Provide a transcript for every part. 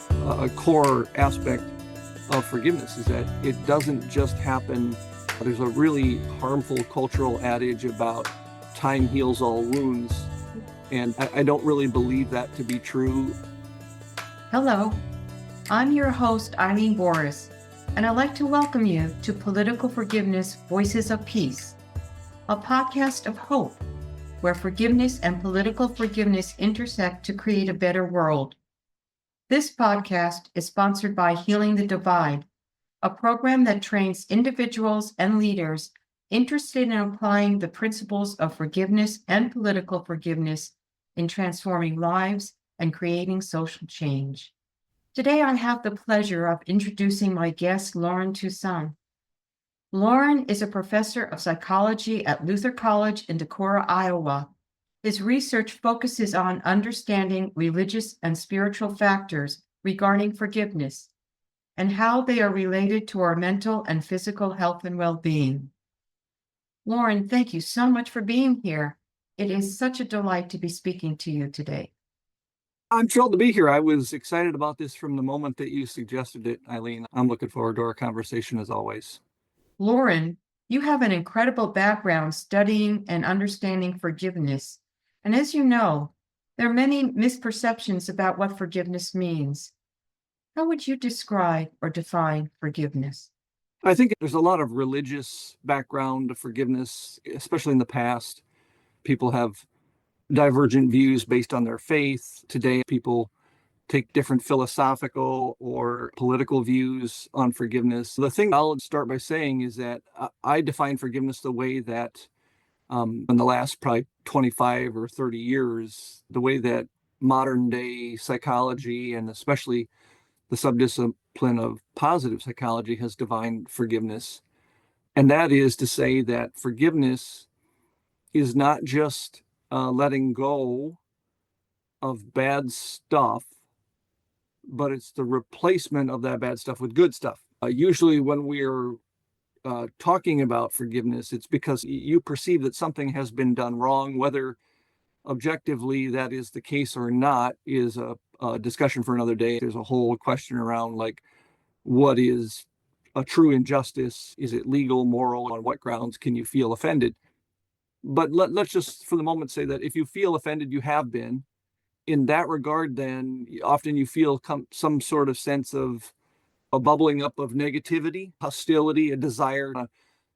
a core aspect of forgiveness is that it doesn't just happen. There's a really harmful cultural adage about time heals all wounds, and I don't really believe that to be true. Hello, I'm your host, Eileen Borris, and I'd like to welcome you to Political Forgiveness Voices of Peace, a podcast of hope, where forgiveness and political forgiveness intersect to create a better world. This podcast is sponsored by Healing the Divide, a program that trains individuals and leaders interested in applying the principles of forgiveness and political forgiveness in transforming lives and creating social change. Today, I have the pleasure of introducing my guest, Loren Toussaint. Loren is a professor of psychology at Luther College in Decorah, Iowa. His research focuses on understanding religious and spiritual factors regarding forgiveness and how they are related to our mental and physical health and well-being. Loren, thank you so much for being here. It is such a delight to be speaking to you today. I'm thrilled to be here. I was excited about this from the moment that you suggested it, Eileen. I'm looking forward to our conversation as always. Loren, you have an incredible background studying and understanding forgiveness. And as you know, there are many misperceptions about what forgiveness means. How would you describe or define forgiveness? I think there's a lot of religious background to forgiveness, especially in the past. People have divergent views based on their faith. Today, people take different philosophical or political views on forgiveness. The thing I'll start by saying is that I define forgiveness the way that in the last probably 25 or 30 years, the way that modern day psychology and especially the subdiscipline of positive psychology has defined forgiveness. And that is to say that forgiveness is not just letting go of bad stuff, but it's the replacement of that bad stuff with good stuff. Usually when we're talking about forgiveness, it's because you perceive that something has been done wrong. Whether objectively that is the case or not is a discussion for another day. There's a whole question around like, what is a true injustice? Is it legal, moral? On what grounds can you feel offended? But let's just for the moment say that if you feel offended, you have been. In that regard, then often you feel some sort of sense of a bubbling up of negativity, hostility, a desire to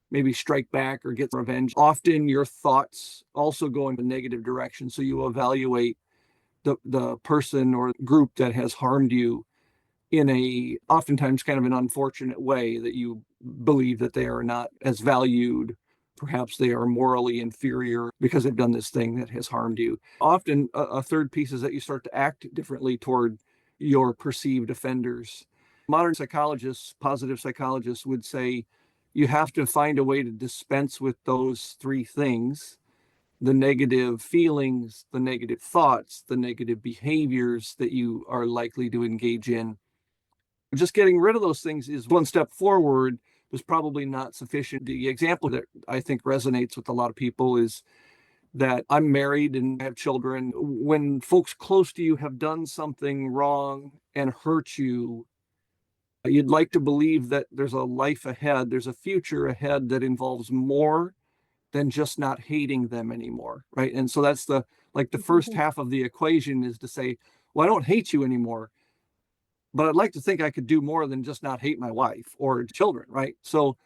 maybe strike back or get revenge. Often your thoughts also go in a negative direction. So you evaluate the person or group that has harmed you in a oftentimes kind of an unfortunate way, that you believe that they are not as valued. Perhaps they are morally inferior because they've done this thing that has harmed you. Often a third piece is that you start to act differently toward your perceived offenders. Modern psychologists, positive psychologists would say you have to find a way to dispense with those three things: the negative feelings, the negative thoughts, the negative behaviors that you are likely to engage in. Just getting rid of those things is one step forward, was probably not sufficient. The example that I think resonates with a lot of people is that I'm married and I have children. When folks close to you have done something wrong and hurt you, you'd like to believe that there's a life ahead, there's a future ahead that involves more than just not hating them anymore, right? And so that's the first half of the equation, is to say, well, I don't hate you anymore, but I'd like to think I could do more than just not hate my wife or children, right? So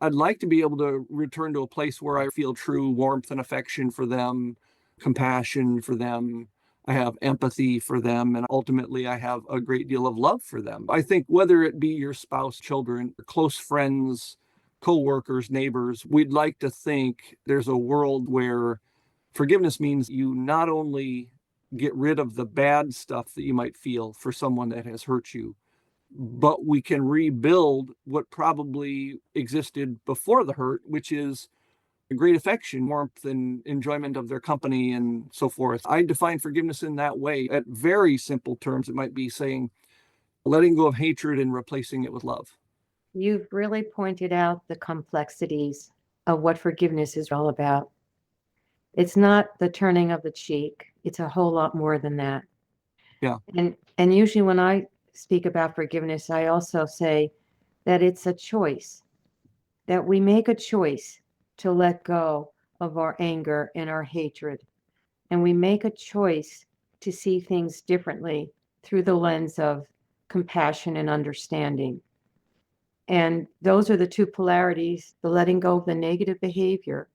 I'd like to be able to return to a place where I feel true warmth and affection for them, compassion for them. I have empathy for them, and ultimately I have a great deal of love for them. I think whether it be your spouse, children, close friends, co-workers, neighbors, we'd like to think there's a world where forgiveness means you not only get rid of the bad stuff that you might feel for someone that has hurt you, but we can rebuild what probably existed before the hurt, which is great affection, warmth, and enjoyment of their company and so forth. I define forgiveness in that way. At very simple terms, it might be saying letting go of hatred and replacing it with love. You've really pointed out the complexities of what forgiveness is all about. It's not the turning of the cheek. It's a whole lot more than that. Yeah. And usually when I speak about forgiveness, I also say that it's a choice, that we make a choice to let go of our anger and our hatred. And we make a choice to see things differently through the lens of compassion and understanding. And those are the two polarities, the letting go of the negative behavior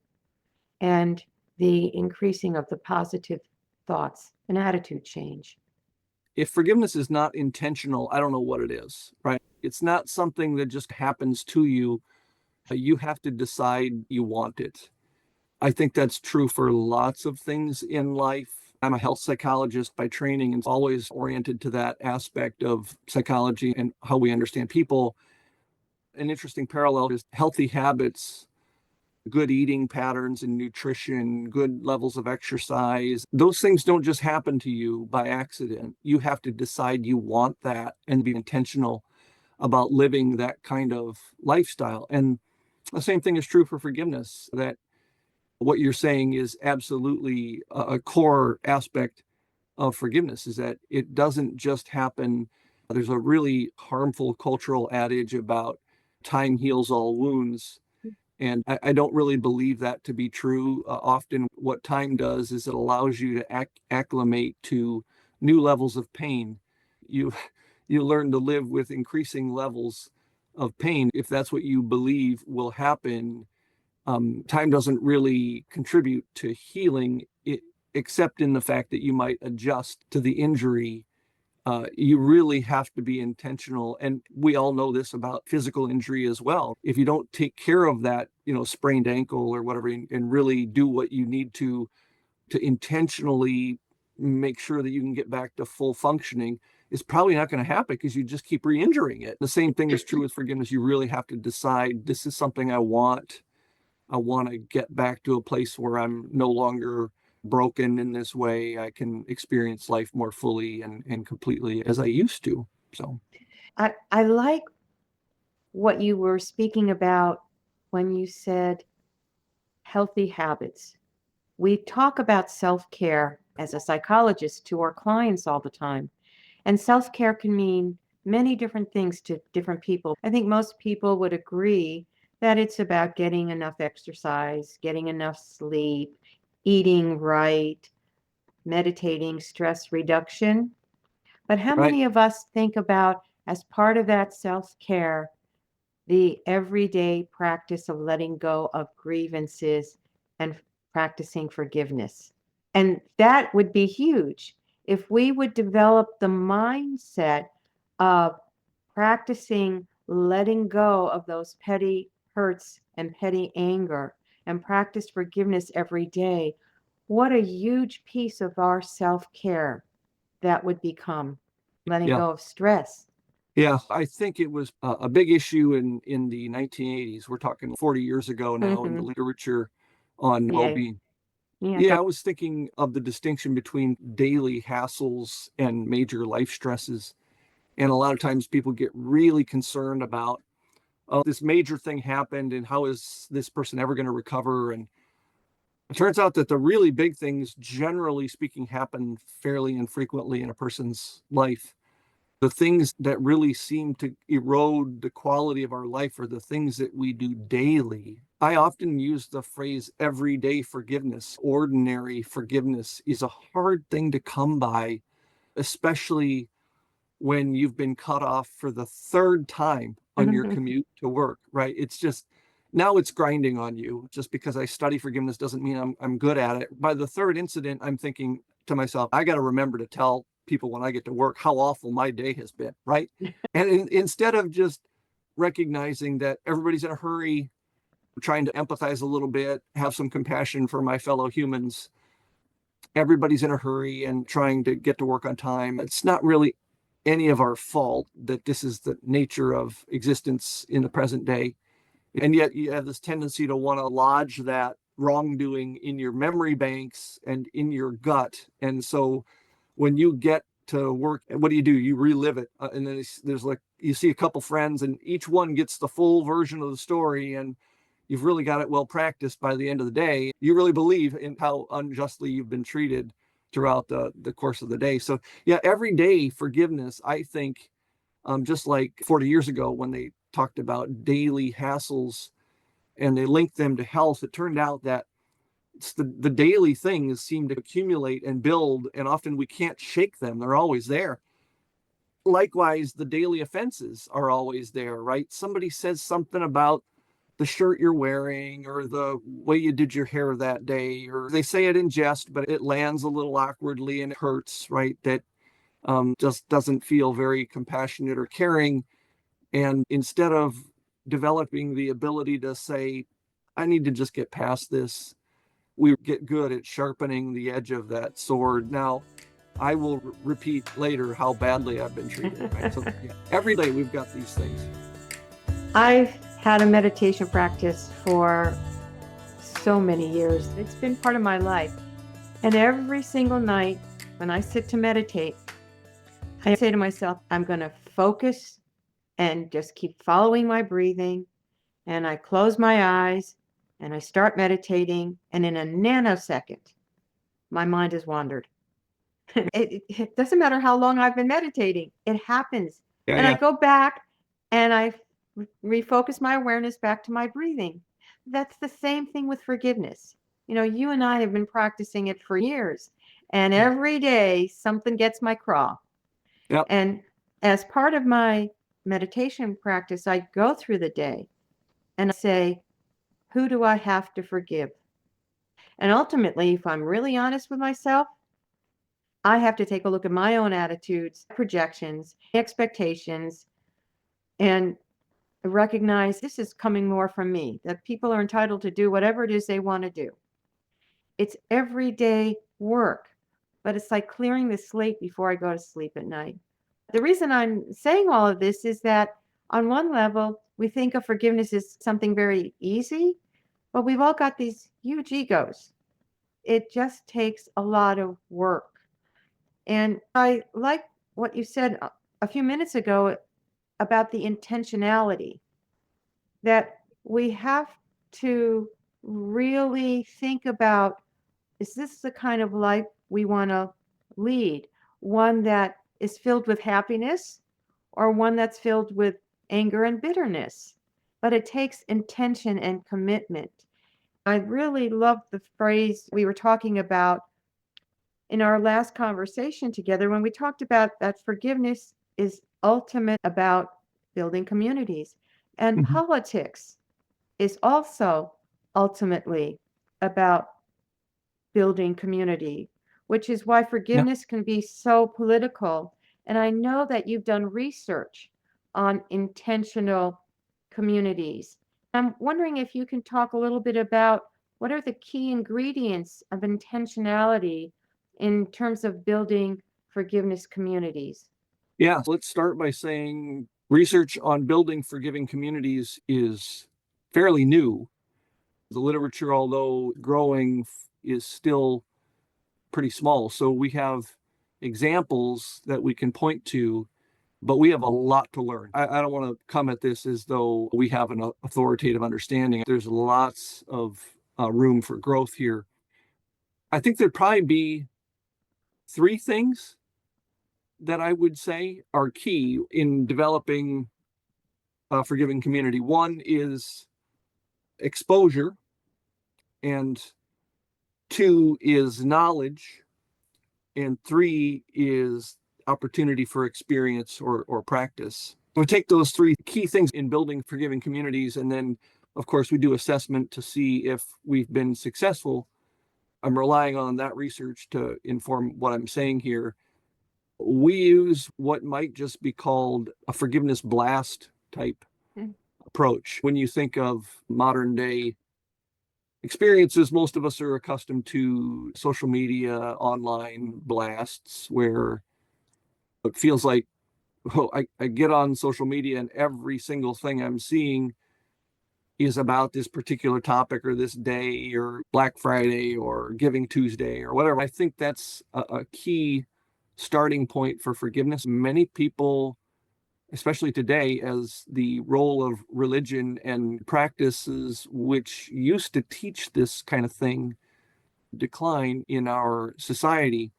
and the increasing of the positive thoughts and attitude change. If forgiveness is not intentional, I don't know what it is, right? It's not something that just happens to you. You have to decide you want it. I think that's true for lots of things in life. I'm a health psychologist by training and always oriented to that aspect of psychology and how we understand people. An interesting parallel is healthy habits, good eating patterns and nutrition, good levels of exercise. Those things don't just happen to you by accident. You have to decide you want that and be intentional about living that kind of lifestyle. And the same thing is true for forgiveness, that what you're saying is absolutely a core aspect of forgiveness, is that it doesn't just happen. There's a really harmful cultural adage about time heals all wounds. And I don't really believe that to be true. Often what time does is it allows you to acclimate to new levels of pain. You, you learn to live with increasing levels of pain. If that's what you believe will happen, time doesn't really contribute to healing, except in the fact that you might adjust to the injury. You really have to be intentional. And we all know this about physical injury as well. If you don't take care of that, sprained ankle or whatever, and really do what you need to intentionally make sure that you can get back to full functioning, it's probably not going to happen because you just keep re-injuring it. The same thing is true with forgiveness. You really have to decide, this is something I want. I want to get back to a place where I'm no longer broken in this way. I can experience life more fully and completely as I used to. So I like what you were speaking about when you said healthy habits. We talk about self-care as a psychologist to our clients all the time. And self-care can mean many different things to different people. I think most people would agree that it's about getting enough exercise, getting enough sleep, eating right, meditating, stress reduction. But how right. many of us think about, as part of that self-care, the everyday practice of letting go of grievances and practicing forgiveness? And that would be huge if we would develop the mindset of practicing letting go of those petty hurts and petty anger and practice forgiveness every day. What a huge piece of our self-care that would become, letting Yeah. go of stress. Yeah. I think it was a big issue in the 1980s. We're talking 40 years ago now in the literature on Yeah. well-being. Yeah. Yeah, I was thinking of the distinction between daily hassles and major life stresses. And a lot of times people get really concerned about, oh, this major thing happened and how is this person ever going to recover? And it turns out that the really big things, generally speaking, happen fairly infrequently in a person's life. The things that really seem to erode the quality of our life are the things that we do daily. I often use the phrase everyday forgiveness. Ordinary forgiveness is a hard thing to come by, especially when you've been cut off for the third time on your commute to work, right? It's just, now it's grinding on you. Just because I study forgiveness doesn't mean I'm good at it. By the third incident, I'm thinking to myself, I got to remember to tell people when I get to work how awful my day has been, right? And instead of just recognizing that everybody's in a hurry, trying to empathize a little bit, have some compassion for my fellow humans, everybody's in a hurry and trying to get to work on time. It's not really any of our fault that this is the nature of existence in the present day. And yet you have this tendency to want to lodge that wrongdoing in your memory banks and in your gut. And so when you get to work, what do? You relive it. And then there's like, you see a couple friends and each one gets the full version of the story. And you've really got it well practiced by the end of the day. You really believe in how unjustly you've been treated throughout the course of the day. So yeah, everyday forgiveness, I think, Just like 40 years ago when they talked about daily hassles and they linked them to health, it turned out that it's the daily things seem to accumulate and build, and often we can't shake them. They're always there. Likewise, the daily offenses are always there, right? Somebody says something about the shirt you're wearing or the way you did your hair that day, or they say it in jest, but it lands a little awkwardly and it hurts, right? That just doesn't feel very compassionate or caring. And instead of developing the ability to say, I need to just get past this, we get good at sharpening the edge of that sword. Now, I will repeat later how badly I've been treated. Right? So yeah, every day we've got these things. I've had a meditation practice for so many years. It's been part of my life. And every single night when I sit to meditate, I say to myself, I'm going to focus and just keep following my breathing. And I close my eyes and I start meditating. And in a nanosecond, my mind has wandered. It doesn't matter how long I've been meditating. It happens. And I go back and I refocus my awareness back to my breathing. That's the same thing with forgiveness. You know, you and I have been practicing it for years. And every day something gets my craw. Yep. And as part of my meditation practice, I go through the day and I say, who do I have to forgive? And ultimately, if I'm really honest with myself, I have to take a look at my own attitudes, projections, expectations, and recognize this is coming more from me, that people are entitled to do whatever it is they want to do. It's everyday work, but it's like clearing the slate before I go to sleep at night. The reason I'm saying all of this is that on one level, we think of forgiveness as something very easy, but we've all got these huge egos. It just takes a lot of work. And I like what you said a few minutes ago about the intentionality, that we have to really think about, is this the kind of life we want to lead? One that is filled with happiness or one that's filled with anger and bitterness? But it takes intention and commitment. I really love the phrase we were talking about in our last conversation together when we talked about that forgiveness is ultimate about building communities. And politics is also ultimately about building community, which is why forgiveness can be so political. And I know that you've done research on intentional communities. I'm wondering if you can talk a little bit about what are the key ingredients of intentionality in terms of building forgiveness communities. Yeah, let's start by saying research on building forgiving communities is fairly new. The literature, although growing, is still pretty small. So we have examples that we can point to, but we have a lot to learn. I don't want to come at this as though we have an authoritative understanding. There's lots of room for growth here. I think there'd probably be three things that I would say are key in developing a forgiving community. One is exposure, and two is knowledge, and three is opportunity for experience or practice. We take those three key things in building forgiving communities, and then, of course, we do assessment to see if we've been successful. I'm relying on that research to inform what I'm saying here. We use what might just be called a forgiveness blast type approach. When you think of modern day experiences, most of us are accustomed to social media, online blasts, where it feels like, oh, I get on social media and every single thing I'm seeing is about this particular topic or this day or Black Friday or Giving Tuesday or whatever. I think that's a key starting point for forgiveness. Many people, especially today, as the role of religion and practices which used to teach this kind of thing decline in our society,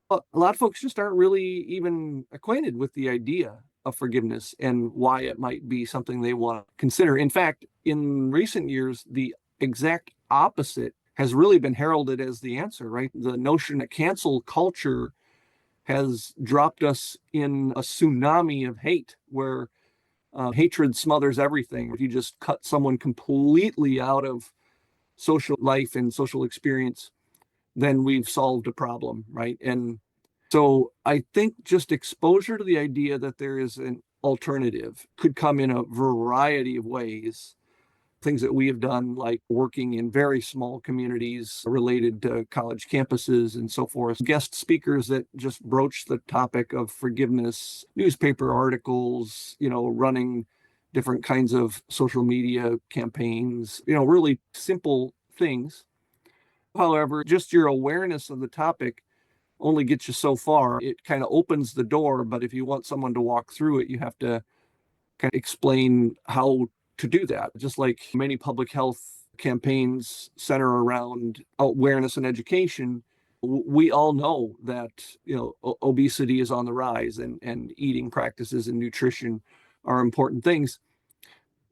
a lot of folks just aren't really even acquainted with the idea of forgiveness and why it might be something they want to consider. In fact, in recent years, the exact opposite has really been heralded as the answer, right? The notion that cancel culture has dropped us in a tsunami of hate where hatred smothers everything. If you just cut someone completely out of social life and social experience, then we've solved a problem, right? And so I think just exposure to the idea that there is an alternative could come in a variety of ways. Things that we have done, like working in very small communities related to college campuses and so forth. Guest speakers that just broach the topic of forgiveness, newspaper articles, running different kinds of social media campaigns, really simple things. However, just your awareness of the topic only gets you so far. It kind of opens the door, but if you want someone to walk through it, you have to kind of explain how to do that. Just like many public health campaigns center around awareness and education, we all know that obesity is on the rise, and eating practices and nutrition are important things.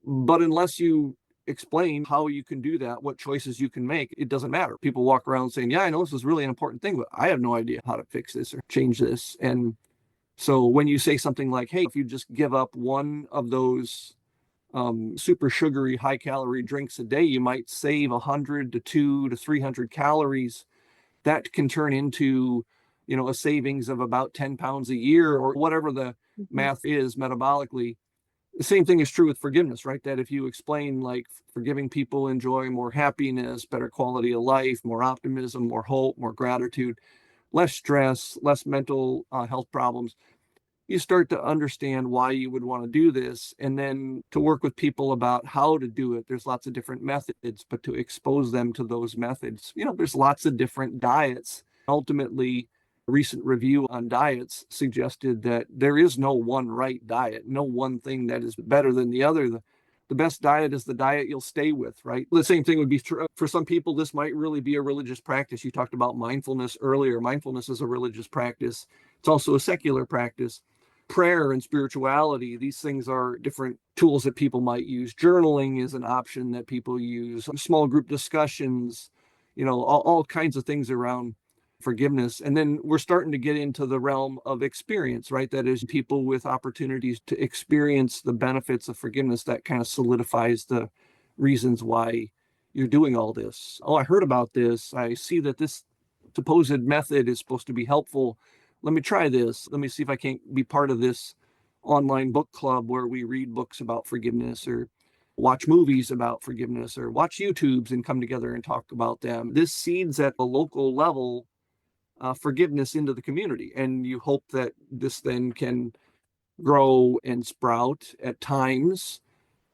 But unless you explain how you can do that, what choices you can make, it doesn't matter. People walk around saying, yeah, I know this is really an important thing, but I have no idea how to fix this or change this. And so when you say something like, hey, if you just give up one of those super sugary, high calorie drinks a day, you might save 100 to 200 to 300 calories. That can turn into, a savings of about 10 pounds a year, or whatever the math is metabolically. The same thing is true with forgiveness, right? That if you explain, like, forgiving people enjoy more happiness, better quality of life, more optimism, more hope, more gratitude, less stress, less mental health problems, you start to understand why you would want to do this, and then to work with people about how to do it. There's lots of different methods, but to expose them to those methods. There's lots of different diets. Ultimately, a recent review on diets suggested that there is no one right diet, no one thing that is better than the other. The best diet is the diet you'll stay with, right? The same thing would be true for some people. This might really be a religious practice. You talked about mindfulness earlier. Mindfulness is a religious practice. It's also a secular practice. Prayer and spirituality, these things are different tools that people might use. Journaling is an option that people use. Small group discussions, all kinds of things around forgiveness. And then we're starting to get into the realm of experience, right? That is, people with opportunities to experience the benefits of forgiveness. That kind of solidifies the reasons why you're doing all this. Oh, I heard about this. I see that this supposed method is supposed to be helpful. Let me try this. Let me see if I can't be part of this online book club where we read books about forgiveness, or watch movies about forgiveness, or watch YouTubes and come together and talk about them. This seeds at a local level forgiveness into the community. And you hope that this then can grow and sprout. At times,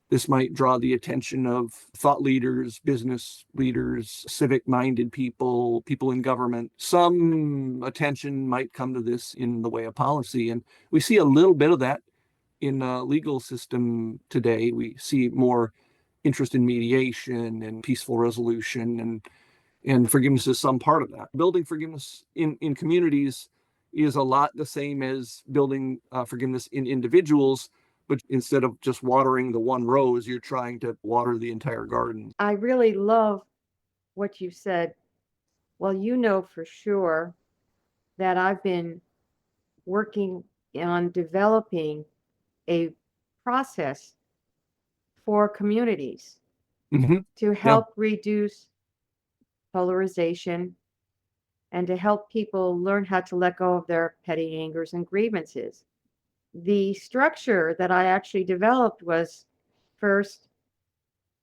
this might draw the attention of thought leaders, business leaders, civic-minded people, people in government. Some attention might come to this in the way of policy. And we see a little bit of that in the legal system today. We see more interest in mediation and peaceful resolution, and forgiveness is some part of that. Building forgiveness in communities is a lot the same as building forgiveness in individuals. But instead of just watering the one rose, you're trying to water the entire garden. I really love what you said. Well, you know for sure that I've been working on developing a process for communities to help reduce polarization and to help people learn how to let go of their petty angers and grievances. The structure that I actually developed was first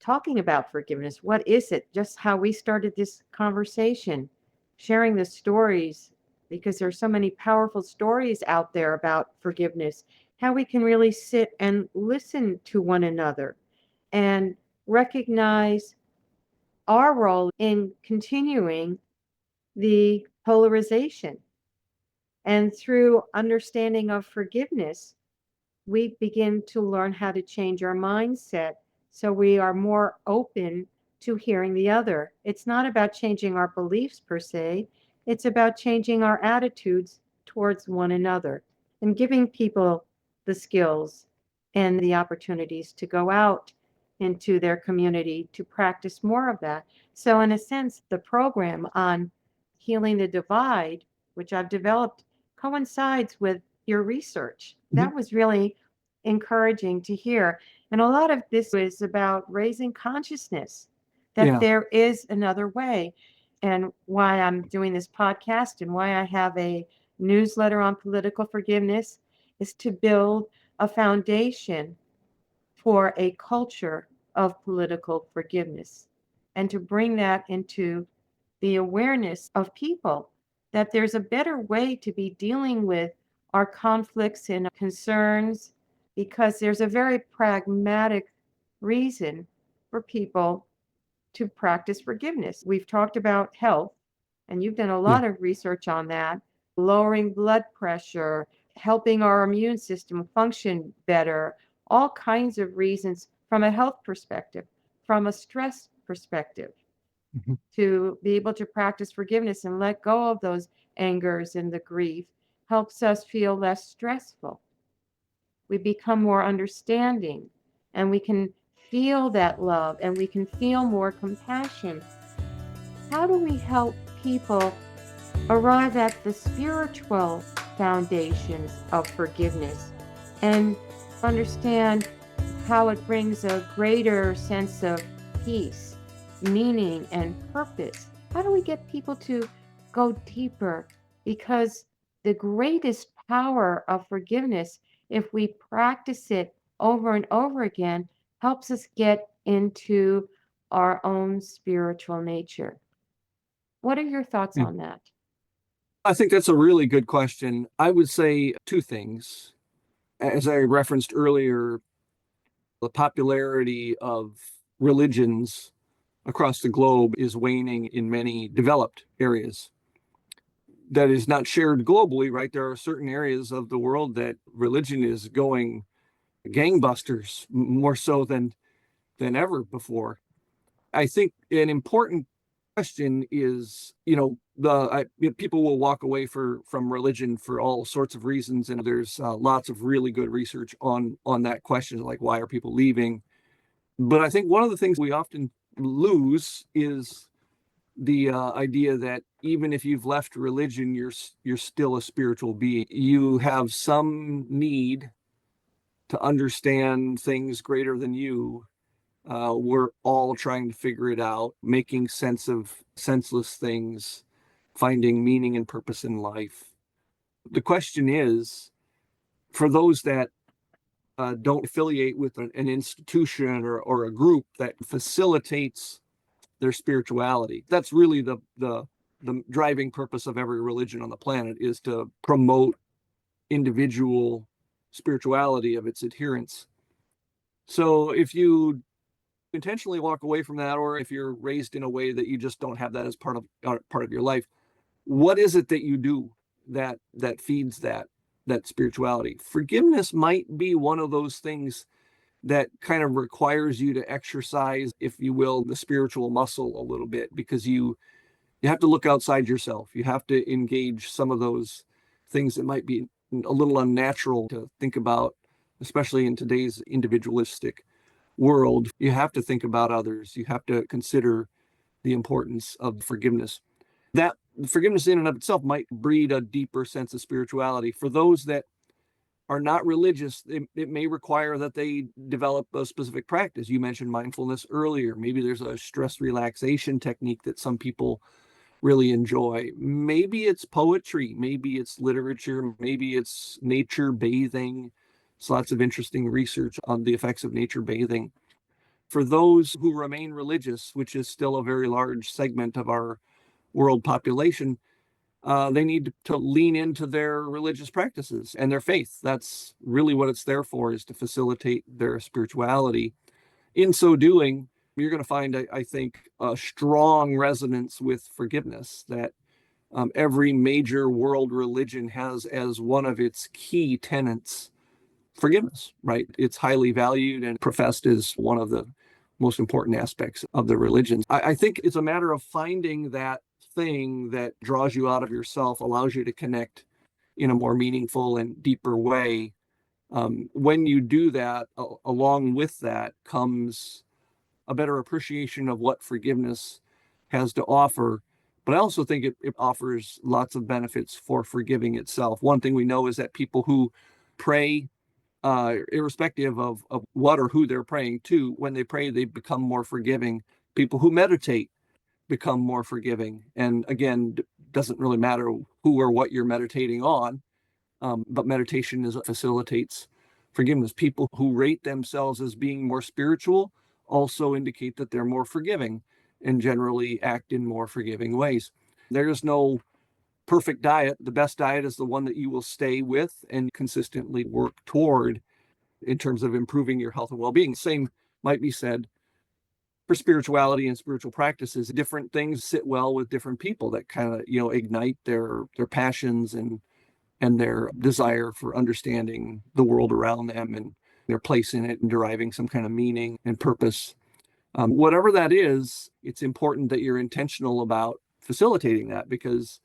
talking about forgiveness. What is it? Just how we started this conversation, sharing the stories, because there's so many powerful stories out there about forgiveness, how we can really sit and listen to one another and recognize our role in continuing the polarization. And through understanding of forgiveness, we begin to learn how to change our mindset so we are more open to hearing the other. It's not about changing our beliefs per se, it's about changing our attitudes towards one another and giving people the skills and the opportunities to go out into their community to practice more of that. So in a sense, the program on healing the divide, which I've developed, coincides with your research. That was really encouraging to hear. And a lot of this is about raising consciousness that there is another way. And why I'm doing this podcast and why I have a newsletter on political forgiveness is to build a foundation for a culture of political forgiveness and to bring that into the awareness of people that there's a better way to be dealing with our conflicts and concerns, because there's a very pragmatic reason for people to practice forgiveness. We've talked about health, and you've done a lot of research on that, lowering blood pressure, helping our immune system function better, all kinds of reasons from a health perspective, from a stress perspective, to be able to practice forgiveness and let go of those angers and the grief helps us feel less stressful. We become more understanding, and we can feel that love, and we can feel more compassion. How do we help people arrive at the spiritual foundations of forgiveness and understand how it brings a greater sense of peace, meaning, and purpose? How do we get people to go deeper? Because the greatest power of forgiveness, if we practice it over and over again, helps us get into our own spiritual nature. What are your thoughts on that? I think that's a really good question. I would say two things. As I referenced earlier, the popularity of religions across the globe is waning in many developed areas. That is not shared globally, right? There are certain areas of the world that religion is going gangbusters, more so than ever before. I think an important question is, people will walk away from religion for all sorts of reasons, and there's lots of really good research on that question, like why are people leaving? But I think one of the things we often lose is the idea that even if you've left religion, you're still a spiritual being. You have some need to understand things greater than you. We're all trying to figure it out, making sense of senseless things, finding meaning and purpose in life. The question is, for those that don't affiliate with an institution or a group that facilitates their spirituality, that's really the driving purpose of every religion on the planet, is to promote individual spirituality of its adherents. So if you intentionally walk away from that, or if you're raised in a way that you just don't have that as part of your life, what is it that you do that feeds that spirituality? Forgiveness might be one of those things that kind of requires you to exercise, if you will, the spiritual muscle a little bit, because you have to look outside yourself. You have to engage some of those things that might be a little unnatural to think about, especially in today's individualistic world. You have to think about others. You have to consider the importance of forgiveness. That forgiveness in and of itself might breed a deeper sense of spirituality. For those that are not religious, it may require that they develop a specific practice. You mentioned mindfulness earlier. Maybe there's a stress relaxation technique that some people really enjoy. Maybe it's poetry, maybe it's literature, maybe it's nature bathing. There's lots of interesting research on the effects of nature bathing. For those who remain religious, which is still a very large segment of our world population, they need to lean into their religious practices and their faith. That's really what it's there for, is to facilitate their spirituality. In so doing, you're going to find, I think, a strong resonance with forgiveness that every major world religion has as one of its key tenets forgiveness, right? It's highly valued and professed as one of the most important aspects of the religions. I think it's a matter of finding that thing that draws you out of yourself, allows you to connect in a more meaningful and deeper way When you do that, along with that comes a better appreciation of what forgiveness has to offer. But I also think it offers lots of benefits for forgiving itself. One thing we know is that people who pray, irrespective of what or who they're praying to, when they pray, they become more forgiving. People who meditate become more forgiving. And again, doesn't really matter who or what you're meditating on, but meditation facilitates forgiveness. People who rate themselves as being more spiritual also indicate that they're more forgiving and generally act in more forgiving ways. There's no perfect diet. The best diet is the one that you will stay with and consistently work toward in terms of improving your health and well-being. Same might be said for spirituality and spiritual practices. Different things sit well with different people that kind of, ignite their passions and their desire for understanding the world around them and their place in it and deriving some kind of meaning and purpose. Whatever that is, it's important that you're intentional about facilitating that, because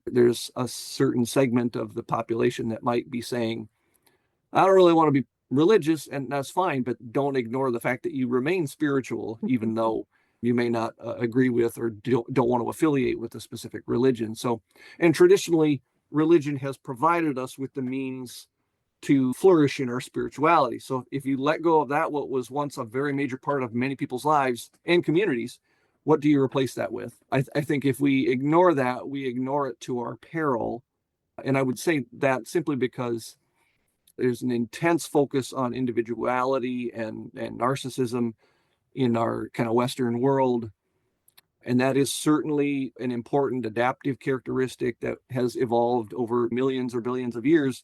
there's a certain segment of the population that might be saying, I don't really want to be religious, and that's fine, but don't ignore the fact that you remain spiritual, even though you may not agree with or don't want to affiliate with a specific religion. So, and traditionally, religion has provided us with the means to flourish in our spirituality. So if you let go of that, what was once a very major part of many people's lives and communities, what do you replace that with? I think if we ignore that, we ignore it to our peril. And I would say that simply because there's an intense focus on individuality and narcissism in our kind of Western world. And that is certainly an important adaptive characteristic that has evolved over millions or billions of years.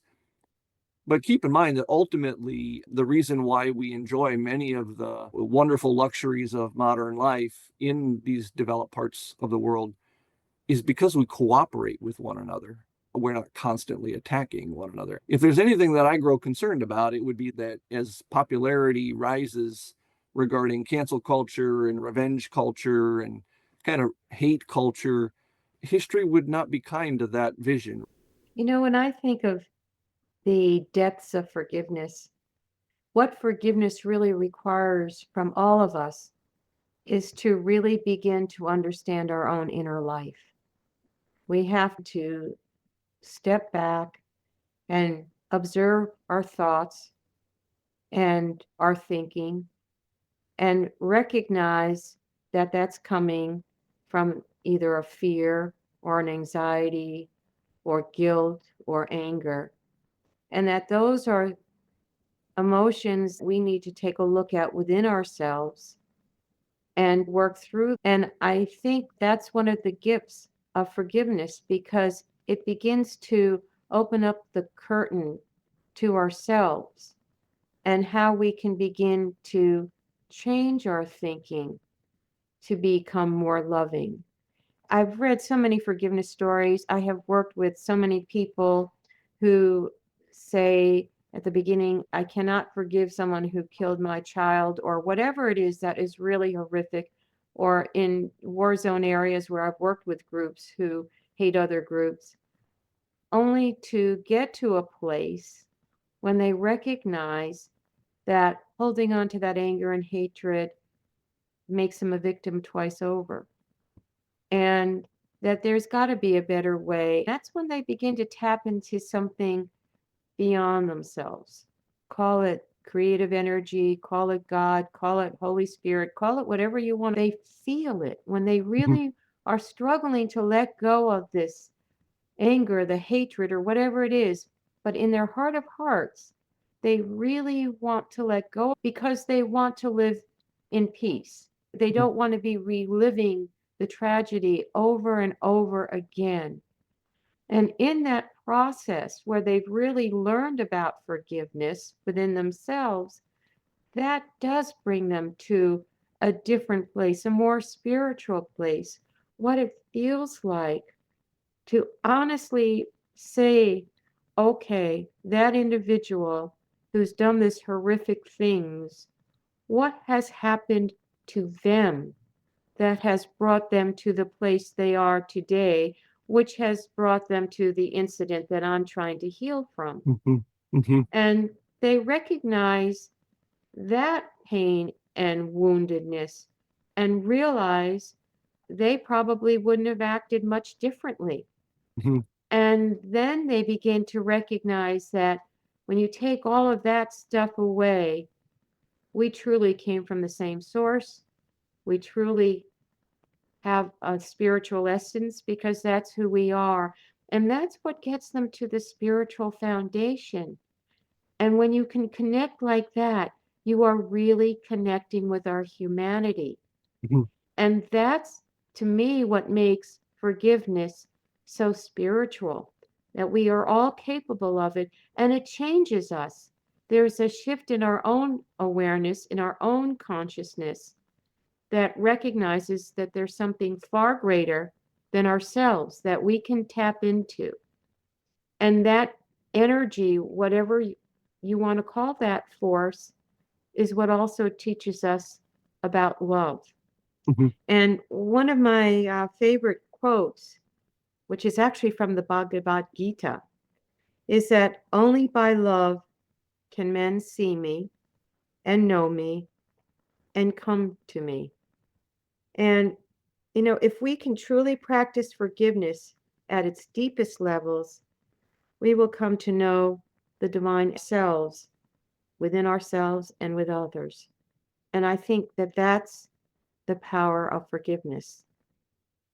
But keep in mind that ultimately, the reason why we enjoy many of the wonderful luxuries of modern life in these developed parts of the world is because we cooperate with one another. We're not constantly attacking one another. If there's anything that I grow concerned about, it would be that as popularity rises regarding cancel culture and revenge culture and kind of hate culture, history would not be kind to that vision. When I think of the depths of forgiveness, what forgiveness really requires from all of us is to really begin to understand our own inner life. We have to step back and observe our thoughts and our thinking and recognize that that's coming from either a fear or an anxiety or guilt or anger, and that those are emotions we need to take a look at within ourselves and work through. And I think that's one of the gifts of forgiveness, because it begins to open up the curtain to ourselves and how we can begin to change our thinking to become more loving. I've read so many forgiveness stories. I have worked with so many people who say at the beginning, I cannot forgive someone who killed my child, or whatever it is that is really horrific, or in war zone areas where I've worked with groups who hate other groups, only to get to a place when they recognize that holding on to that anger and hatred makes them a victim twice over, and that there's got to be a better way. That's when they begin to tap into something beyond themselves. Call it creative energy, call it God, call it Holy Spirit, call it whatever you want. They feel it when they really are struggling to let go of this anger, the hatred, or whatever it is. But in their heart of hearts, they really want to let go because they want to live in peace. They don't want to be reliving the tragedy over and over again. And in that process where they've really learned about forgiveness within themselves, that does bring them to a different place, a more spiritual place. What it feels like to honestly say, okay, that individual who's done this horrific things, what has happened to them that has brought them to the place they are today, which has brought them to the incident that I'm trying to heal from. Hmm. And they recognize that pain and woundedness and realize they probably wouldn't have acted much differently. Hmm. And then they begin to recognize that when you take all of that stuff away, we truly came from the same source. We truly have a spiritual essence because that's who we are. And that's what gets them to the spiritual foundation. And when you can connect like that, you are really connecting with our humanity. Hmm. And that's, to me, what makes forgiveness so spiritual, that we are all capable of it, and it changes us. There's a shift in our own awareness, in our own consciousness, that recognizes that there's something far greater than ourselves that we can tap into. And that energy, whatever you want to call that force, is what also teaches us about love. Hmm. And one of my favorite quotes, which is actually from the Bhagavad Gita, is that only by love can men see me and know me and come to me. And, if we can truly practice forgiveness at its deepest levels, we will come to know the divine selves within ourselves and with others. And I think that that's the power of forgiveness.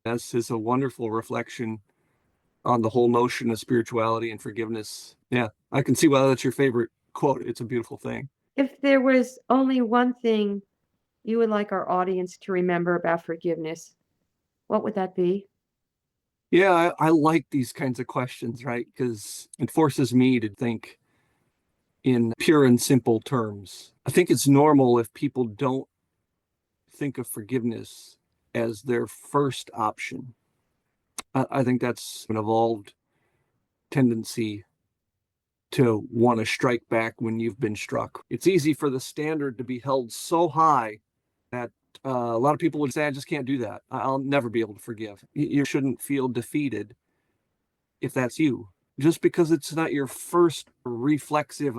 This is a wonderful reflection on the whole notion of spirituality and forgiveness. Yeah, I can see why that's your favorite quote. It's a beautiful thing. If there was only one thing you would like our audience to remember about forgiveness, what would that be? Yeah, I like these kinds of questions, right? Because it forces me to think in pure and simple terms. I think it's normal if people don't think of forgiveness as their first option. I think that's an evolved tendency to want to strike back when you've been struck. It's easy for the standard to be held so high that a lot of people would say, I just can't do that. I'll never be able to forgive. You shouldn't feel defeated if that's you. Just because it's not your first reflexive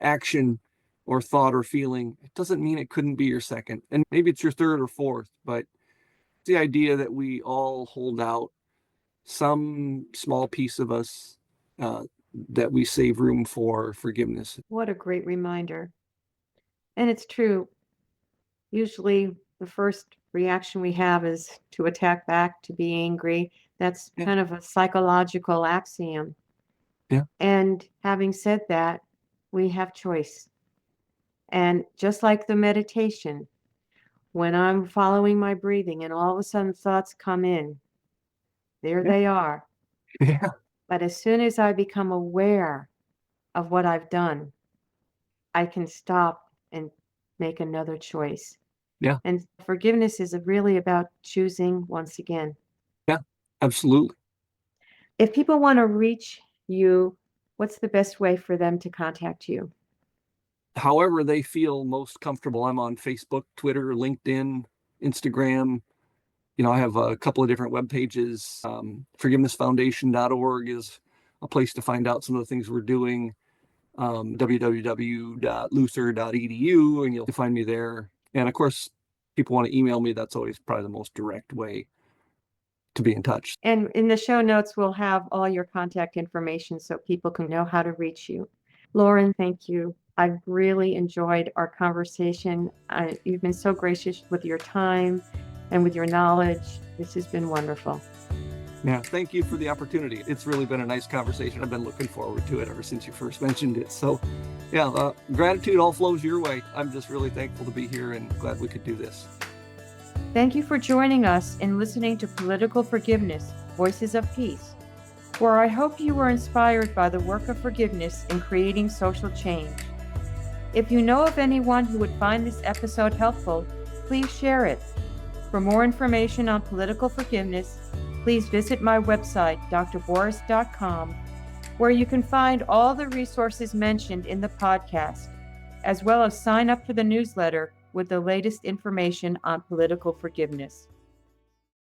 action or thought or feeling, it doesn't mean it couldn't be your second. And maybe it's your third or fourth, but the idea that we all hold out some small piece of us that we save room for forgiveness. What a great reminder. And it's true. Usually the first reaction we have is to attack back, to be angry. That's Yeah, kind of a psychological axiom. yeah, And having said that, we have choice. And just like the meditation, when I'm following my breathing and all of a sudden thoughts come in, there yeah, they are. yeah, But as soon as I become aware of what I've done, I can stop and make another choice. yeah, And forgiveness is really about choosing once again. yeah, absolutely. If people want to reach you, what's the best way for them to contact you? However they feel most comfortable. I'm on Facebook, Twitter, LinkedIn, Instagram. I have a couple of different web pages. Forgivenessfoundation.org is a place to find out some of the things we're doing. www.luther.edu, and you'll find me there. And of course, people want to email me. That's always probably the most direct way to be in touch. And in the show notes, we'll have all your contact information so people can know how to reach you. Loren, thank you. I've really enjoyed our conversation. You've been so gracious with your time and with your knowledge. This has been wonderful. Yeah, thank you for the opportunity. It's really been a nice conversation. I've been looking forward to it ever since you first mentioned it. So, yeah, gratitude all flows your way. I'm just really thankful to be here and glad we could do this. Thank you for joining us in listening to Political Forgiveness, Voices of Peace, where I hope you were inspired by the work of forgiveness in creating social change. If you know of anyone who would find this episode helpful, please share it. For more information on political forgiveness, please visit my website, drborris.com, where you can find all the resources mentioned in the podcast, as well as sign up for the newsletter with the latest information on political forgiveness.